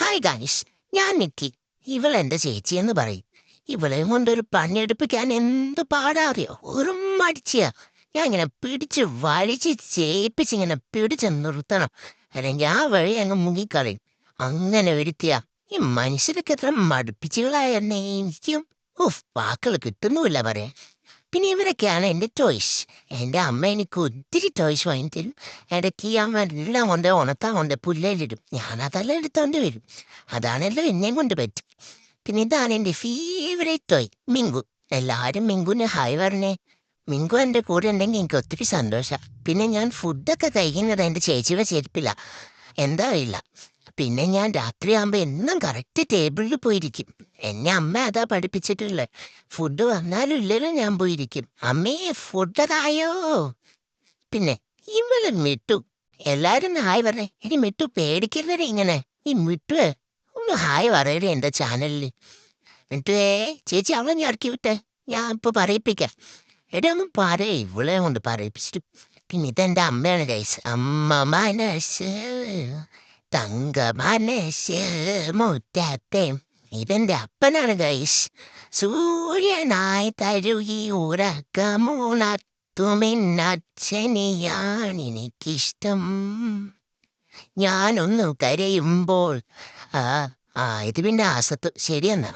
Hi guys, ഞാൻ നിക്കി. ഇവളെന്റെ ചേച്ചിയെന്ന് പറയും. ഇവളെയും കൊണ്ടൊരു പണിയെടുപ്പിക്കാൻ എന്ത് പാടാ അറിയോ? ഒരു മടിച്ചിയാ. ഞാൻ ഇങ്ങനെ പിടിച്ച് വലിച്ച് ചേപ്പിച്ചിങ്ങനെ പിടിച്ച് നിർത്തണം. അല്ലെങ്കിൽ ആ വഴി അങ്ങ് മുങ്ങിക്കളയും. അങ്ങനെ ഒരുത്തിയാ. ഈ മനുഷ്യരൊക്കെ എത്ര മടുപ്പിച്ചുകളായ എന്നെ എനിക്കും വാക്കുകൾ കിട്ടുന്നുമില്ല പറയാൻ. പിന്നെ ഇവരൊക്കെയാണ് എൻ്റെ ടോയ്സ്. എൻ്റെ അമ്മ എനിക്ക് ഒത്തിരി ടോയ്സ് വാങ്ങി തരും. ഇടയ്ക്ക് അമ്മ എല്ലാം കൊണ്ട് ഉണത്താൻ കൊണ്ട് പുല്ലയിലിടും. ഞാനതെല്ലാം എടുത്തോണ്ട് വരും. അതാണല്ലോ എന്നെയും കൊണ്ട് പറ്റും. പിന്നെ ഇതാണ് എൻ്റെ ഫേവറേറ്റ് ടോയ് മിങ്കു. എല്ലാവരും മിങ്കുവിന് ഹായ് പറഞ്ഞേ. മിങ്കു എൻ്റെ കൂടെ ഉണ്ടെങ്കിൽ എനിക്ക് ഒത്തിരി സന്തോഷം. പിന്നെ ഞാൻ ഫുഡൊക്കെ കഴിക്കുന്നത് എൻ്റെ ചേച്ചിയുടെ ചെരുപ്പില്ല. എന്താ അറിയില്ല. പിന്നെ ഞാൻ രാത്രിയാകുമ്പോൾ എന്നും കറക്റ്റ് ടേബിളിൽ പോയിരിക്കും. എന്നെ അമ്മ അതാ പഠിപ്പിച്ചിട്ടുള്ളത്. ഫുഡ് വന്നാലും ഇല്ലല്ലോ ഞാൻ പോയിരിക്കും. അമ്മേ ഫുഡതായോ. പിന്നെ ഇവള് മിട്ടു. എല്ലാരും ഒന്ന് ഹായ് പറഞ്ഞേ. ഇനി മിട്ടു പേടിക്കരുതേ ഇങ്ങനെ. ഈ മിട്ടു ഒന്ന് ഹായ് പറയണേ എന്റെ ചാനലില്. മിട്ടുവേ ചേച്ചി അവളെ ഞാൻ ഇറക്കി വിട്ടെ. ഞാൻ ഇപ്പൊ പറയിപ്പിക്കാം. എടാ ഒന്നും പറയേ. ഇവളെ കൊണ്ട് പറയിപ്പിച്ചിട്ട്. പിന്നെ ഇതെന്റെ അമ്മയാണ് ഗൈസ്. അമ്മ മനസ്സ് തങ്ക മനസ്സ് മുറ്റത്തെ. ഇതെന്റെ അപ്പനാണ് ഗൈസ്. സൂര്യനായി തരുകി ഉറക്കമുണർത്തുമെന്നച്ഛനെയാണെനിക്കിഷ്ടം. ഞാനൊന്നു കരയുമ്പോൾ ആ ആ ഇത് പിന്നെ ആസത്ത് ശരിയെന്നാ.